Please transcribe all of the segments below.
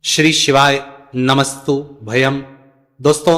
श्री शिवाय नमस्तु भयम। दोस्तों,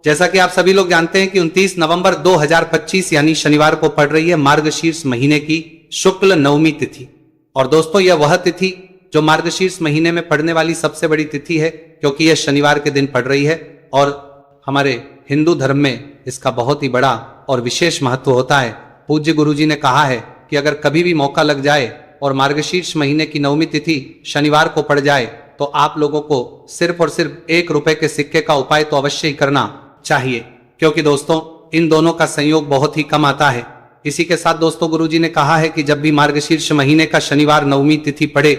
जैसा कि आप सभी लोग जानते हैं कि 29 नवंबर 2025 यानी शनिवार को पड़ रही है मार्गशीर्ष महीने की शुक्ल नवमी तिथि। और दोस्तों, यह वह तिथि जो मार्गशीर्ष महीने में पड़ने वाली सबसे बड़ी तिथि है, क्योंकि यह शनिवार के दिन पड़ रही है। और हमारे हिंदू धर्म में इसका बहुत ही बड़ा और विशेष महत्व होता है। पूज्य गुरुजी ने कहा है कि अगर कभी भी मौका लग जाए और मार्गशीर्ष महीने की नवमी तिथि शनिवार को पड़ जाए तो आप लोगों को सिर्फ और सिर्फ 1 रुपए के सिक्के का उपाय तो अवश्य ही करना चाहिए, क्योंकि दोस्तों इन दोनों का संयोग बहुत ही कम आता है। इसी के साथ दोस्तों, गुरुजी ने कहा है कि जब भी मार्गशीर्ष महीने का शनिवार नवमी तिथि पड़े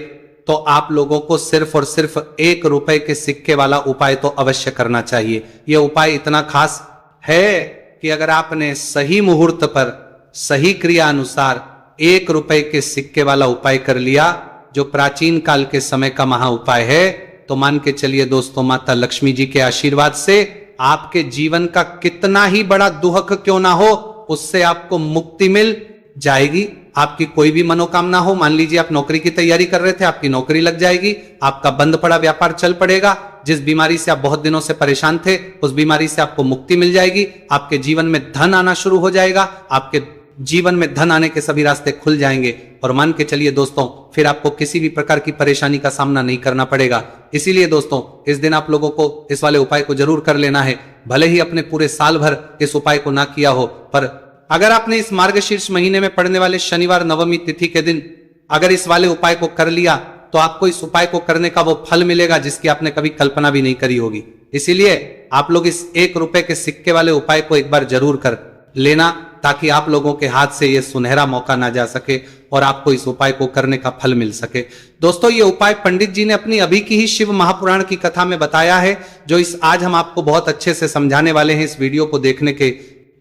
तो आप लोगों को सिर्फ और सिर्फ 1 रुपए के सिक्के वाला उपाय तो अवश्य करना चाहिए। यह उपाय इतना खास है कि अगर आपने सही मुहूर्त पर सही क्रिया अनुसार 1 रुपए के सिक्के वाला उपाय कर लिया, जो प्राचीन काल के समय का महा उपाय है, तो मान के चलिए दोस्तों, माता लक्ष्मी जी के आशीर्वाद से आपके जीवन का कितना ही बड़ा दुहक क्यों ना हो, उससे आपको मुक्ति मिल जाएगी। आपकी कोई भी मनोकामना हो, मान लीजिए आप नौकरी की तैयारी कर रहे थे, आपकी नौकरी लग जाएगी, आपका बंद पड़ा व्यापार चल पड़ेगा, जिस बीमारी से आप बहुत दिनों से परेशान थे उस बीमारी से आपको मुक्ति मिल जाएगी, आपके जीवन में धन आना शुरू हो जाएगा, आपके जीवन में धन आने के सभी रास्ते खुल जाएंगे। और मान के चलिए दोस्तों, फिर आपको किसी भी प्रकार की परेशानी का सामना नहीं करना पड़ेगा। इसीलिए दोस्तों, इस दिन आप लोगों को इस वाले उपाय को जरूर कर लेना है। भले ही अपने पूरे साल भर इस उपाय को ना किया हो, पर अगर आपने इस मार्गशीर्ष महीने में पड़ने वाले शनिवार नवमी तिथि के दिन अगर इस वाले उपाय को कर लिया तो आपको इस उपाय को करने का वो फल मिलेगा जिसकी आपने कभी कल्पना भी नहीं करी होगी। इसीलिए आप लोग इस 1 रुपए के सिक्के वाले उपाय को एक बार जरूर कर लेना, ताकि आप लोगों के हाथ से यह सुनहरा मौका ना जा सके और आपको इस उपाय को करने का फल मिल सके। दोस्तों, ये उपाय पंडित जी ने अपनी अभी की ही शिव महापुराण की कथा में बताया है, जो इस आज हम आपको बहुत अच्छे से समझाने वाले हैं। इस वीडियो को देखने के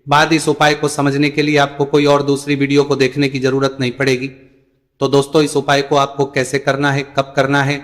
बाद इस उपाय को समझने के लिए आपको कोई और दूसरी वीडियो को देखने की जरूरत नहीं पड़ेगी। तो दोस्तों, इस उपाय को आपको कैसे करना है, कब करना है,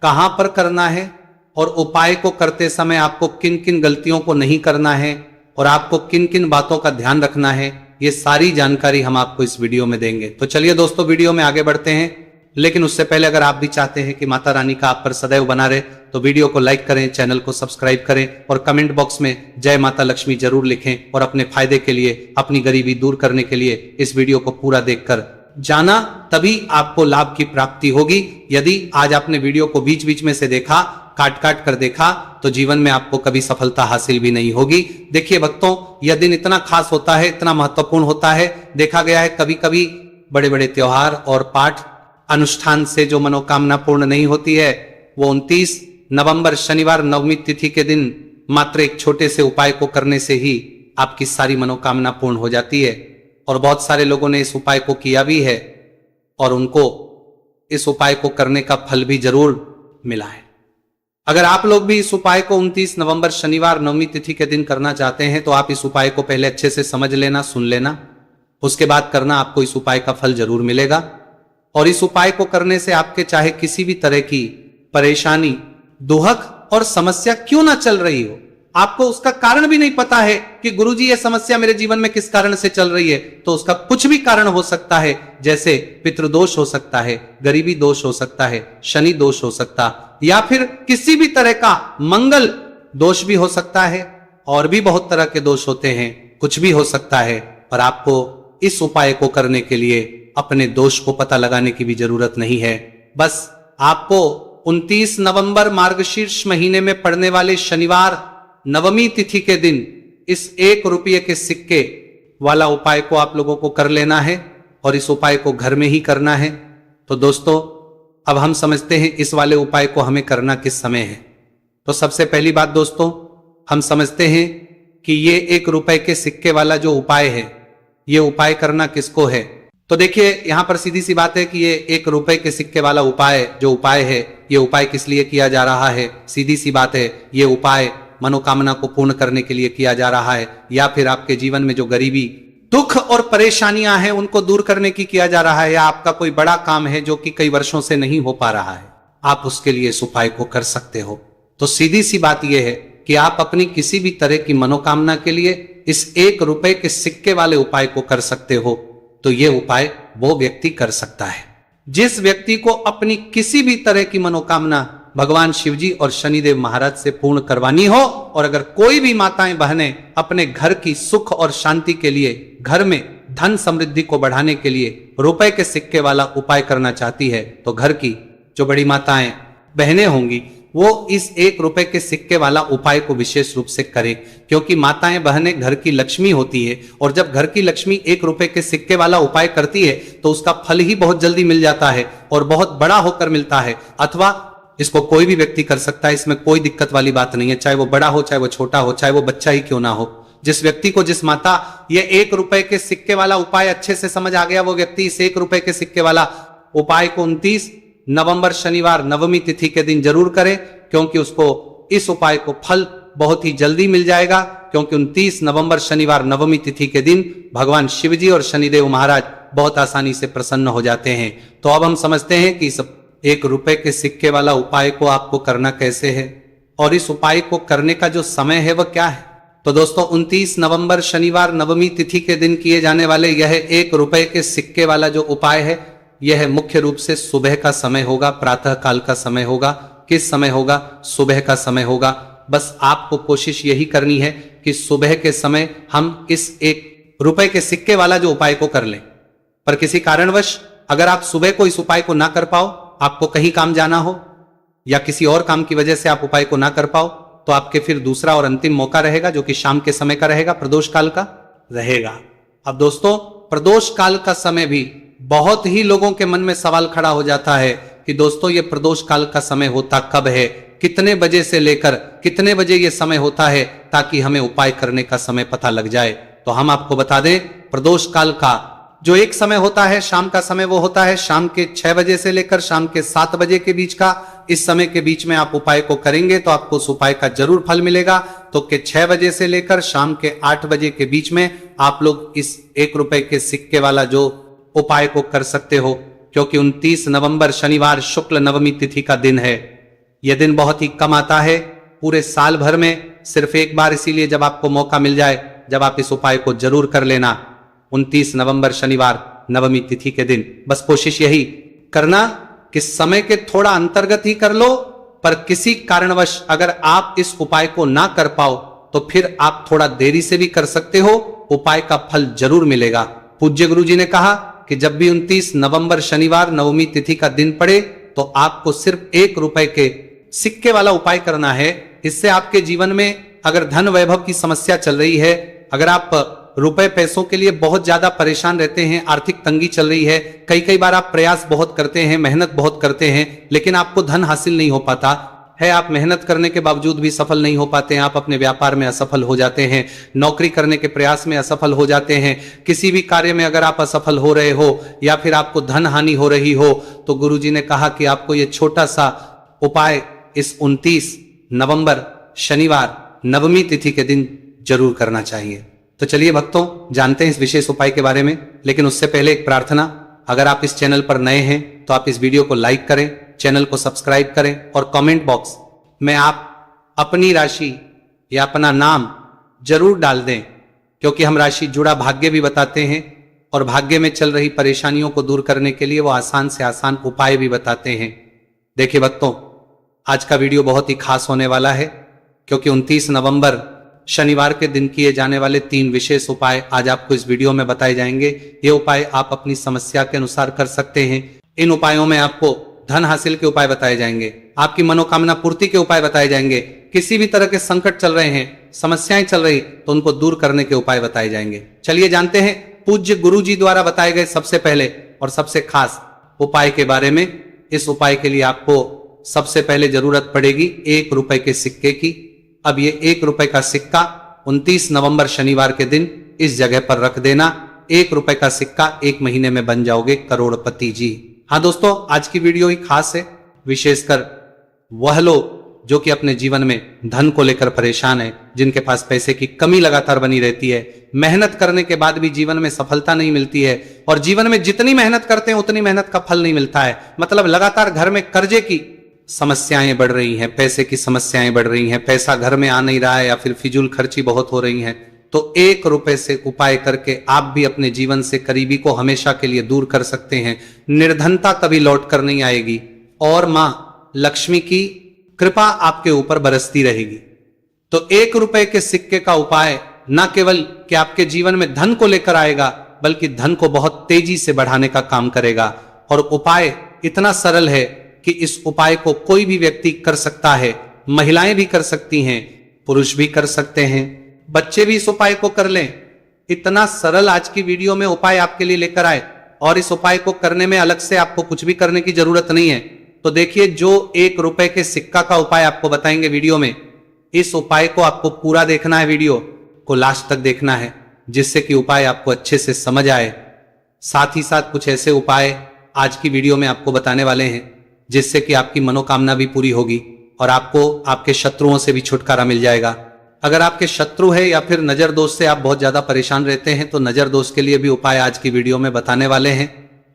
कहां पर करना है, और उपाय को करते समय आपको किन किन गलतियों को नहीं करना है और आपको किन किन बातों का ध्यान रखना है, ये सारी जानकारी हम आपको इस वीडियो में देंगे। तो चलिए दोस्तों, वीडियो में आगे बढ़ते हैं। लेकिन उससे पहले अगर आप भी चाहते हैं कि माता रानी का आप पर सदैव बना रहे, तो वीडियो को लाइक करें, चैनल को सब्सक्राइब करें और कमेंट बॉक्स में जय माता लक्ष्मी जरूर लिखें। और अपने फायदे के लिए, अपनी गरीबी दूर करने के लिए इस वीडियो को पूरा देखकर जाना, तभी आपको लाभ की प्राप्ति होगी। यदि आज आपने वीडियो को बीच बीच में से देखा, काट काट कर देखा, तो जीवन में आपको कभी सफलता हासिल भी नहीं होगी। देखिए भक्तों, यह दिन इतना खास होता है, इतना महत्वपूर्ण होता है। देखा गया है कभी कभी बड़े बड़े त्योहार और पाठ अनुष्ठान से जो मनोकामना पूर्ण नहीं होती है, वो 29 नवंबर शनिवार नवमी तिथि के दिन मात्र एक छोटे से उपाय को करने से ही आपकी सारी मनोकामना पूर्ण हो जाती है। और बहुत सारे लोगों ने इस उपाय को किया भी है और उनको इस उपाय को करने का फल भी जरूर मिला है। अगर आप लोग भी इस उपाय को 29 नवंबर शनिवार नवमी तिथि के दिन करना चाहते हैं, तो आप इस उपाय को पहले अच्छे से समझ लेना, सुन लेना, उसके बाद करना। आपको इस उपाय का फल जरूर मिलेगा। और इस उपाय को करने से आपके चाहे किसी भी तरह की परेशानी, दुहक और समस्या क्यों ना चल रही हो, आपको उसका कारण भी नहीं पता है कि गुरुजी ये समस्या मेरे जीवन में किस कारण से चल रही है, तो उसका कुछ भी कारण हो सकता है। जैसे पितृदोष हो सकता है, गरीबी दोष हो सकता है, शनि दोष हो सकता, या फिर किसी भी तरह का मंगल दोष भी हो सकता है, और भी बहुत तरह के दोष होते हैं, कुछ भी हो सकता है। पर आपको इस उपाय को करने के लिए अपने दोष को पता लगाने की भी जरूरत नहीं है। बस आपको 29 नवंबर मार्गशीर्ष महीने में पड़ने वाले शनिवार नवमी तिथि के दिन इस 1 रुपये के सिक्के वाला उपाय को आप लोगों को कर लेना है, और इस उपाय को घर में ही करना है। तो दोस्तों, अब हम समझते हैं इस वाले उपाय को हमें करना किस समय है। तो सबसे पहली बात दोस्तों, हम समझते हैं कि ये 1 रुपए के सिक्के वाला जो उपाय है, ये उपाय करना किसको है। तो देखिए, यहां पर सीधी सी बात है कि ये 1 रुपए के सिक्के वाला उपाय जो उपाय है, ये उपाय किस लिए किया जा रहा है। सीधी सी बात है, ये उपाय मनोकामना को पूर्ण करने के लिए किया जा रहा है, या फिर आपके जीवन में जो गरीबी, दुख और परेशानियां हैं उनको दूर करने की किया जा रहा है, या आपका कोई बड़ा काम है जो कि कई वर्षों से नहीं हो पा रहा है, आप उसके लिए इस उपाय को कर सकते हो। तो सीधी सी बात यह है कि आप अपनी किसी भी तरह की मनोकामना के लिए इस 1 रुपए के सिक्के वाले उपाय को कर सकते हो। तो यह उपाय वो व्यक्ति कर सकता है जिस व्यक्ति को अपनी किसी भी तरह की मनोकामना भगवान शिवजी और शनिदेव महाराज से पूर्ण करवानी हो। और अगर कोई भी माताएं बहनें अपने घर की सुख और शांति के लिए, घर में धन समृद्धि को बढ़ाने के लिए रुपए के सिक्के वाला उपाय करना चाहती है, तो घर की जो बड़ी माताएं बहनें होंगी वो इस 1 रुपए के सिक्के वाला उपाय को विशेष रूप से करें, क्योंकि माताएं बहनें घर की लक्ष्मी होती है। और जब घर की लक्ष्मी 1 रुपए के सिक्के वाला उपाय करती है तो उसका फल ही बहुत जल्दी मिल जाता है और बहुत बड़ा होकर मिलता है। अथवा इसको कोई भी व्यक्ति कर सकता है, इसमें कोई दिक्कत वाली बात नहीं है, चाहे वो बड़ा हो, चाहे वो छोटा हो, चाहे वो बच्चा ही क्यों ना हो। जिस व्यक्ति को, जिस माता ये 1 रुपए के सिक्के वाला उपाय अच्छे से समझ आ गया, वो व्यक्ति इस 1 रुपए के सिक्के वाला उपाय को 29 नवंबर शनिवार नवमी तिथि के दिन जरूर करें, क्योंकि उसको इस उपाय को फल बहुत ही जल्दी मिल जाएगा। क्योंकि 29 नवंबर शनिवार नवमी तिथि के दिन भगवान शिवजी और शनिदेव महाराज बहुत आसानी से प्रसन्न हो जाते हैं। तो अब हम समझते हैं कि इस 1 रुपए के सिक्के वाला उपाय को आपको करना कैसे है और इस उपाय को करने का जो समय है वह क्या है। तो दोस्तों 29 नवंबर शनिवार नवमी तिथि के दिन किए जाने वाले यह 1 रुपए के सिक्के वाला जो उपाय है, यह मुख्य रूप से सुबह का समय होगा, प्रातः काल का समय होगा। किस समय होगा? सुबह का समय होगा। बस आपको कोशिश यही करनी है कि सुबह के समय हम इस 1 रुपए के सिक्के वाला जो उपाय को कर लें। पर किसी कारणवश अगर आप सुबह को इस उपाय को ना कर पाओ, आपको कहीं काम जाना हो या किसी और काम की वजह से आप उपाय को ना कर पाओ, तो आपके फिर दूसरा और अंतिम मौका रहेगा, जो कि शाम के समय का रहेगा, प्रदोष काल का रहेगा। अब दोस्तों प्रदोष काल का समय भी बहुत ही लोगों के मन में सवाल खड़ा हो जाता है कि दोस्तों ये प्रदोष काल का समय होता कब है, कितने बजे से लेकर कितने बजे ये समय होता है, ताकि हमें उपाय करने का समय पता लग जाए। तो हम आपको बता दें, प्रदोष काल का जो एक समय होता है, शाम का समय, वो होता है शाम के 6 बजे से लेकर शाम के 7 बजे के बीच का। इस समय के बीच में आप उपाय को करेंगे तो आपको उस उपाय का जरूर फल मिलेगा। तो के 6 बजे से लेकर शाम के 8 बजे के बीच में आप लोग इस 1 रुपए के सिक्के वाला जो उपाय को कर सकते हो, क्योंकि 29 नवंबर शनिवार शुक्ल नवमी तिथि का दिन है। यह दिन बहुत ही कम आता है पूरे साल भर में, सिर्फ एक बार, इसीलिए जब आपको मौका मिल जाए, जब आप इस उपाय को जरूर कर लेना 29 नवंबर शनिवार नवमी तिथि के दिन। बस कोशिश यही करना कि समय के थोड़ा अंतर्गत ही कर लो, पर किसी कारणवश अगर आप इस उपाय को ना कर पाओ तो फिर आप थोड़ा देरी से भी कर सकते हो, उपाय का फल जरूर मिलेगा। पूज्य गुरु जी ने कहा कि जब भी 29 नवंबर शनिवार नवमी तिथि का दिन पड़े तो आपको सिर्फ 1 रुपए के सिक्के वाला उपाय करना है। इससे आपके जीवन में अगर धन वैभव की समस्या चल रही है, अगर आप रुपए पैसों के लिए बहुत ज्यादा परेशान रहते हैं, आर्थिक तंगी चल रही है, कई बार आप प्रयास बहुत करते हैं, मेहनत बहुत करते हैं, लेकिन आपको धन हासिल नहीं हो पाता है, आप मेहनत करने के बावजूद भी सफल नहीं हो पाते हैं, आप अपने व्यापार में असफल हो जाते हैं, नौकरी करने के प्रयास में असफल हो जाते हैं, किसी भी कार्य में अगर आप असफल हो रहे हो या फिर आपको धन हानि हो रही हो, तो गुरुजी ने कहा कि आपको ये छोटा सा उपाय इस 29 नवंबर शनिवार नवमी तिथि के दिन जरूर करना चाहिए। तो चलिए भक्तों, जानते हैं इस विशेष उपाय के बारे में। लेकिन उससे पहले एक प्रार्थना, अगर आप इस चैनल पर नए हैं तो आप इस वीडियो को लाइक करें, चैनल को सब्सक्राइब करें और कमेंट बॉक्स में आप अपनी राशि या अपना नाम जरूर डाल दें, क्योंकि हम राशि जुड़ा भाग्य भी बताते हैं और भाग्य में चल रही परेशानियों को दूर करने के लिए वो आसान से आसान उपाय भी बताते हैं। देखिए भक्तों, आज का वीडियो बहुत ही खास होने वाला है, क्योंकि 29 नवंबर शनिवार के दिन किए जाने वाले 3 विशेष उपाय आज आपको इस वीडियो में बताए जाएंगे। ये उपाय आप अपनी समस्या के अनुसार कर सकते हैं। इन उपायों में आपको धन हासिल के उपाय बताए जाएंगे, आपकी मनोकामना पूर्ति के उपाय बताए जाएंगे, किसी भी तरह के संकट चल रहे हैं, समस्याएं चल रही तो उनको दूर करने के उपाय बताए जाएंगे। चलिए जानते हैं पूज्य गुरु जी द्वारा बताए गए सबसे पहले और सबसे खास उपाय के बारे में। इस उपाय के लिए आपको सबसे पहले जरूरत पड़ेगी 1 रुपए के सिक्के की। अब ये 1 रुपए का सिक्का 29 नवंबर शनिवार के दिन इस जगह पर रख देना। 1 रुपए का सिक्का 1 महीने में बन जाओगे करोड़पति जी। हाँ दोस्तों, आज की वीडियो ही खास है, विशेषकर वह लोग जो कि अपने जीवन में धन को लेकर परेशान है, जिनके पास पैसे की कमी लगातार बनी रहती है, मेहनत करने के बाद भी जीवन में सफलता नहीं मिलती है, और जीवन में जितनी मेहनत करते हैं उतनी मेहनत का फल नहीं मिलता है। मतलब लगातार घर में कर्जे की समस्याएं बढ़ रही हैं, पैसे की समस्याएं बढ़ रही हैं, पैसा घर में आ नहीं रहा है या फिर फिजूल खर्ची बहुत हो रही है। तो 1 रुपए से उपाय करके आप भी अपने जीवन से करीबी को हमेशा के लिए दूर कर सकते हैं। निर्धनता कभी लौट कर नहीं आएगी और मां लक्ष्मी की कृपा आपके ऊपर बरसती रहेगी। तो 1 रुपए के सिक्के का उपाय न केवल कि आपके जीवन में धन को लेकर आएगा, बल्कि धन को बहुत तेजी से बढ़ाने का काम करेगा। और उपाय इतना सरल है कि इस उपाय को कोई भी व्यक्ति कर सकता है। महिलाएं भी कर सकती हैं, पुरुष भी कर सकते हैं, बच्चे भी इस उपाय को कर लें। इतना सरल आज की वीडियो में उपाय आपके लिए लेकर आए, और इस उपाय को करने में अलग से आपको कुछ भी करने की जरूरत नहीं है। तो देखिए, जो 1 रुपए के सिक्का का उपाय आपको बताएंगे वीडियो में, इस उपाय को आपको पूरा देखना है, वीडियो को लास्ट तक देखना है, जिससे कि उपाय आपको अच्छे से समझ आए। साथ ही साथ कुछ ऐसे उपाय आज की वीडियो में आपको बताने वाले हैं जिससे कि आपकी मनोकामना भी पूरी होगी और आपको आपके शत्रुओं से भी छुटकारा मिल जाएगा। अगर आपके शत्रु है या फिर नजर दोष से आप बहुत ज्यादा परेशान रहते हैं, तो नजर दोष के लिए भी उपाय आज की वीडियो में बताने वाले हैं।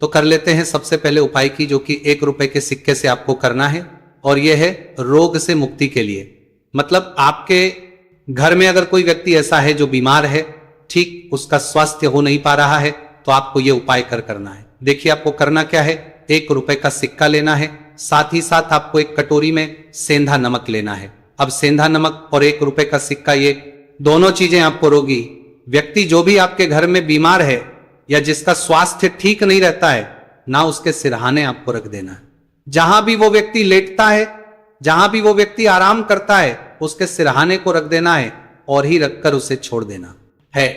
तो कर लेते हैं सबसे पहले उपाय की, जो कि 1 रुपए के सिक्के से आपको करना है, और यह है रोग से मुक्ति के लिए। मतलब आपके घर में अगर कोई व्यक्ति ऐसा है जो बीमार है, ठीक उसका स्वास्थ्य हो नहीं पा रहा है, तो आपको यह उपाय करना है। देखिए, आपको करना क्या है, 1 रुपए का सिक्का लेना है, साथ ही साथ आपको एक कटोरी में सेंधा नमक लेना है। अब सेंधा नमक और 1 रुपए का सिक्का, ये दोनों चीजें आपको रोगी व्यक्ति, जो भी आपके घर में बीमार है या जिसका स्वास्थ्य ठीक नहीं रहता है ना, उसके सिरहाने आपको रख देना है। जहां भी वो व्यक्ति लेटता है, जहां भी वो व्यक्ति आराम करता है, उसके सिरहाने को रख देना है और ही रखकर उसे छोड़ देना है।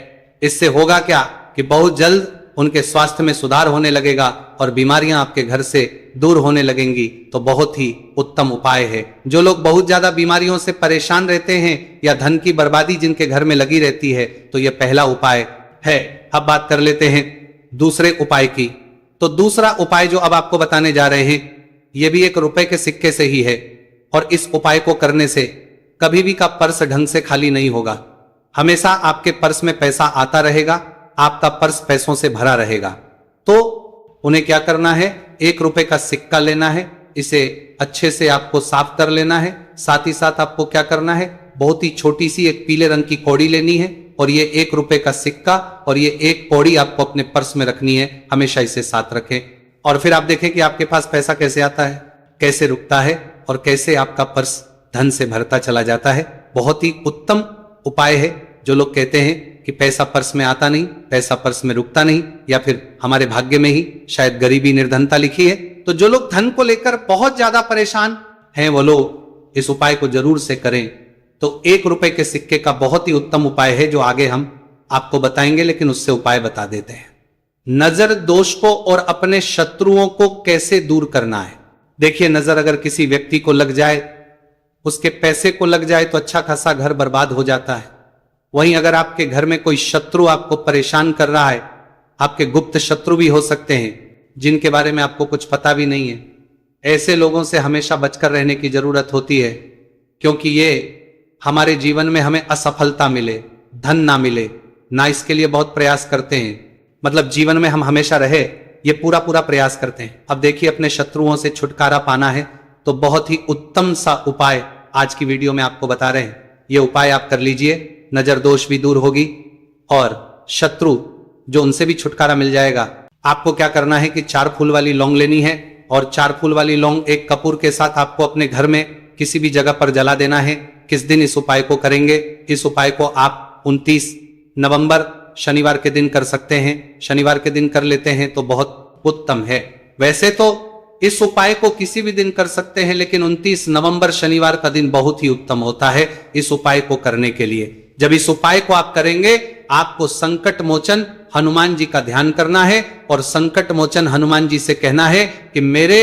इससे होगा क्या कि बहुत जल्द उनके स्वास्थ्य में सुधार होने लगेगा और बीमारियां आपके घर से दूर होने लगेंगी। तो बहुत ही उत्तम उपाय है। जो लोग बहुत ज्यादा बीमारियों से परेशान रहते हैं या धन की बर्बादी जिनके घर में लगी रहती है, तो यह पहला उपाय है। अब बात कर लेते हैं दूसरे उपाय की। तो दूसरा उपाय जो अब आपको बताने जा रहे हैं, यह भी 1 रुपए के सिक्के से ही है, और इस उपाय को करने से कभी भी का पर्स ढंग से खाली नहीं होगा। हमेशा आपके पर्स में पैसा आता रहेगा, आपका पर्स पैसों से भरा रहेगा। तो उन्हें क्या करना है, 1 रुपए का सिक्का लेना है, इसे अच्छे से आपको साफ कर लेना है। साथ ही साथ आपको क्या करना है, बहुत ही छोटी सी एक पीले रंग की कौड़ी लेनी है, और ये 1 रुपए का सिक्का और ये एक कौड़ी आपको अपने पर्स में रखनी है। हमेशा इसे साथ रखें, और फिर आप देखें कि आपके पास पैसा कैसे आता है, कैसे रुकता है, और कैसे आपका पर्स धन से भरता चला जाता है। बहुत ही उत्तम उपाय है। जो लोग कहते हैं कि पैसा पर्स में आता नहीं, पैसा पर्स में रुकता नहीं, या फिर हमारे भाग्य में ही शायद गरीबी निर्धनता लिखी है, तो जो लोग धन को लेकर बहुत ज्यादा परेशान हैं, वो लोग इस उपाय को जरूर से करें। तो 1 रुपए के सिक्के का बहुत ही उत्तम उपाय है, जो आगे हम आपको बताएंगे, लेकिन उससे उपाय बता देते हैं। नजर दोष को और अपने शत्रुओं को कैसे दूर करना है। देखिए, नजर अगर किसी व्यक्ति को लग जाए, उसके पैसे को लग जाए, तो अच्छा खासा घर बर्बाद हो जाता है। वहीं अगर आपके घर में कोई शत्रु आपको परेशान कर रहा है, आपके गुप्त शत्रु भी हो सकते हैं जिनके बारे में आपको कुछ पता भी नहीं है, ऐसे लोगों से हमेशा बचकर रहने की जरूरत होती है, क्योंकि ये हमारे जीवन में हमें असफलता मिले, धन ना मिले ना, इसके लिए बहुत प्रयास करते हैं। मतलब जीवन में हम हमेशा रहे, ये पूरा प्रयास करते हैं। अब देखिए, अपने शत्रुओं से छुटकारा पाना है, तो बहुत ही उत्तम सा उपाय आज की वीडियो में आपको बता रहे हैं। ये उपाय आप कर लीजिए, नजर दोष भी दूर होगी और शत्रु जो उनसे भी छुटकारा मिल जाएगा। आपको क्या करना है कि 4 फूल वाली लौंग लेनी है, और 4 फूल वाली लौंग एक कपूर के साथ आपको अपने घर में किसी भी जगह पर जला देना है। किस दिन इस उपाय को करेंगे? इस उपाय को आप 29 नवंबर शनिवार के दिन कर सकते हैं। शनिवार के दिन कर लेते हैं तो बहुत उत्तम है। वैसे तो इस उपाय को किसी भी दिन कर सकते हैं, लेकिन 29 नवंबर शनिवार का दिन बहुत ही उत्तम होता है इस उपाय को करने के लिए। जब इस उपाय को आप करेंगे, आपको संकट मोचन हनुमान जी का ध्यान करना है, और संकट मोचन हनुमान जी से कहना है कि मेरे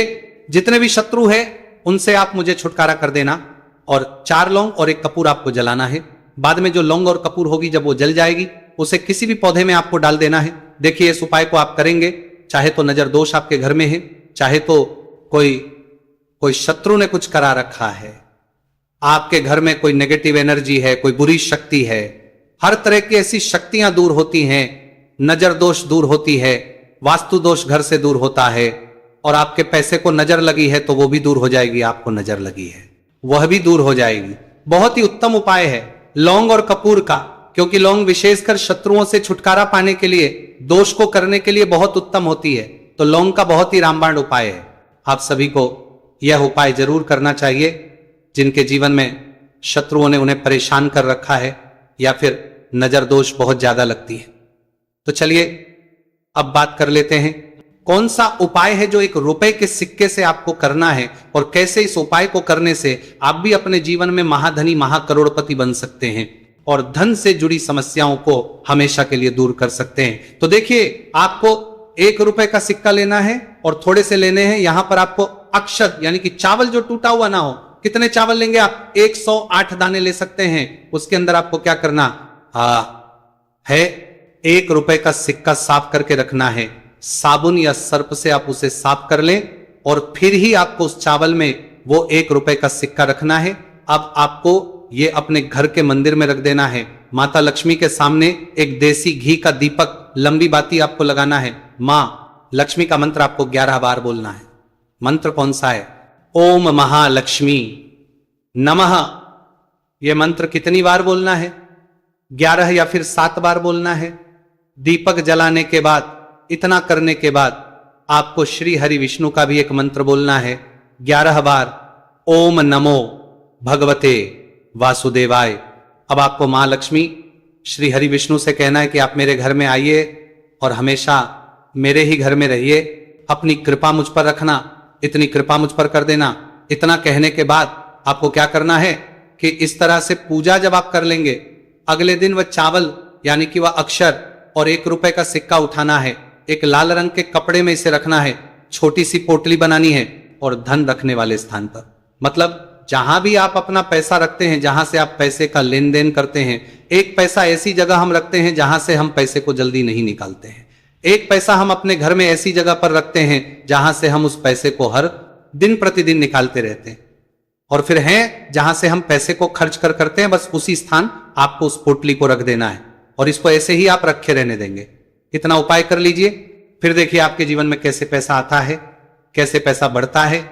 जितने भी शत्रु हैं उनसे आप मुझे छुटकारा कर देना। और 4 लौंग और 1 कपूर आपको जलाना है। बाद में जो लौंग और कपूर होगी, जब वो जल जाएगी, उसे किसी भी पौधे में आपको डाल देना है। देखिए, इस उपाय को आप करेंगे, चाहे तो नजर दोष आपके घर में है, चाहे तो कोई शत्रु ने कुछ करा रखा है, आपके घर में कोई नेगेटिव एनर्जी है, कोई बुरी शक्ति है, हर तरह की ऐसी शक्तियां दूर होती हैं। नजर दोष दूर होती है, वास्तु दोष घर से दूर होता है, और आपके पैसे को नजर लगी है तो वो भी दूर हो जाएगी। आपको नजर लगी है वह भी दूर हो जाएगी। बहुत ही उत्तम उपाय है लौंग और कपूर का, क्योंकि लौंग विशेषकर शत्रुओं से छुटकारा पाने के लिए, दोष को करने के लिए बहुत उत्तम होती है। तो लौंग का बहुत ही रामबाण उपाय है। आप सभी को यह उपाय जरूर करना चाहिए। जिनके जीवन में शत्रुओं ने उन्हें परेशान कर रखा है या फिर नजर दोष बहुत ज्यादा लगती है। तो चलिए अब बात कर लेते हैं कौन सा उपाय है जो 1 रुपए के सिक्के से आपको करना है और कैसे इस उपाय को करने से आप भी अपने जीवन में महाधनी महाकरोड़पति बन सकते हैं और धन से जुड़ी समस्याओं को हमेशा के लिए दूर कर सकते हैं। तो देखिए, आपको 1 रुपए का सिक्का लेना है और थोड़े से लेने हैं। यहां पर आपको अक्षत यानी कि चावल जो टूटा हुआ ना हो, कितने चावल लेंगे आप? 108 दाने ले सकते हैं। उसके अंदर आपको क्या करना है? 1 रुपए का सिक्का साफ करके रखना है। साबुन या सर्प से आप उसे साफ कर लें और फिर ही आपको उस चावल में वो 1 रुपए का सिक्का रखना है। अब आपको ये अपने घर के मंदिर में रख देना है। माता लक्ष्मी के सामने एक देसी घी का दीपक, लंबी बाती आपको लगाना है। मां लक्ष्मी का मंत्र आपको 11 बार बोलना है। मंत्र कौन सा है? ओम महालक्ष्मी नमः। यह मंत्र कितनी बार बोलना है? 11 या फिर 7 बार बोलना है। दीपक जलाने के बाद, इतना करने के बाद आपको श्री हरि विष्णु का भी एक मंत्र बोलना है 11 बार। ओम नमो भगवते वासुदेवाय। अब आपको मां लक्ष्मी श्री हरि विष्णु से कहना है कि आप मेरे घर में आइए और हमेशा मेरे ही घर में रहिए, अपनी कृपा मुझ पर रखना, इतनी कृपा मुझ पर कर देना। इतना कहने के बाद आपको क्या करना है कि इस तरह से पूजा जब आप कर लेंगे, अगले दिन वह चावल यानी कि वह अक्षर और 1 रुपए का सिक्का उठाना है। एक लाल रंग के कपड़े में इसे रखना है। छोटी सी पोटली बनानी है और धन रखने वाले स्थान पर, मतलब जहां भी आप अपना पैसा रखते हैं, जहां से आप पैसे का लेन देन करते हैं, 1 पैसा ऐसी जगह हम रखते हैं जहां से हम पैसे को जल्दी नहीं निकालते हैं। 1 पैसा हम अपने घर में ऐसी जगह पर रखते हैं जहां से हम उस पैसे को हर दिन प्रतिदिन निकालते रहते हैं। और फिर हैं जहां से हम पैसे को खर्च करते हैं, बस उसी स्थान आपको उस पोटली को रख देना है और इसको ऐसे ही आप रखे रहने देंगे। इतना उपाय कर लीजिए, फिर देखिए आपके जीवन में कैसे पैसा आता है, कैसे पैसा बढ़ता है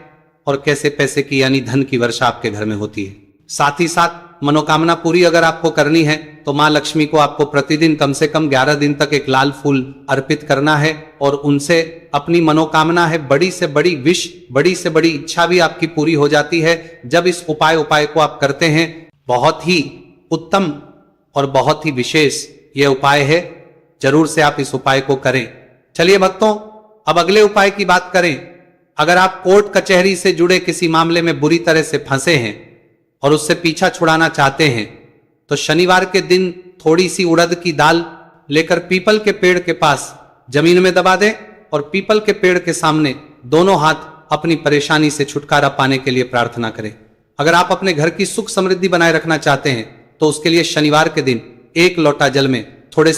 और कैसे पैसे की यानी धन की वर्षा आपके घर में होती है। साथ ही साथ मनोकामना पूरी अगर आपको करनी है तो मां लक्ष्मी को आपको प्रतिदिन कम से कम 11 दिन तक एक लाल फूल अर्पित करना है और उनसे अपनी मनोकामना है, बड़ी से बड़ी विश, बड़ी से बड़ी इच्छा भी आपकी पूरी हो जाती है जब इस उपाय को आप करते हैं। बहुत ही उत्तम और बहुत ही विशेष यह उपाय है, जरूर से आप इस उपाय को करें। चलिए भक्तों, अब अगले उपाय की बात करें। अगर आप कोर्ट कचहरी से जुड़े किसी मामले में बुरी तरह से फंसे हैं और उससे पीछा छुड़ाना चाहते हैं तो शनिवार के दिन थोड़ी सी उड़द की दाल लेकर पीपल के पेड़ के पास जमीन में दबा दें और पीपल के पेड़ के सामने दोनों हाथ अपनी परेशानी से छुटकारा पाने के लिए प्रार्थना करें। अगर आप अपने घर की सुख समृद्धि बनाए रखना चाहते हैं तो उसके लिए शनिवार के दिन 1 लोटा जल में थोड़े से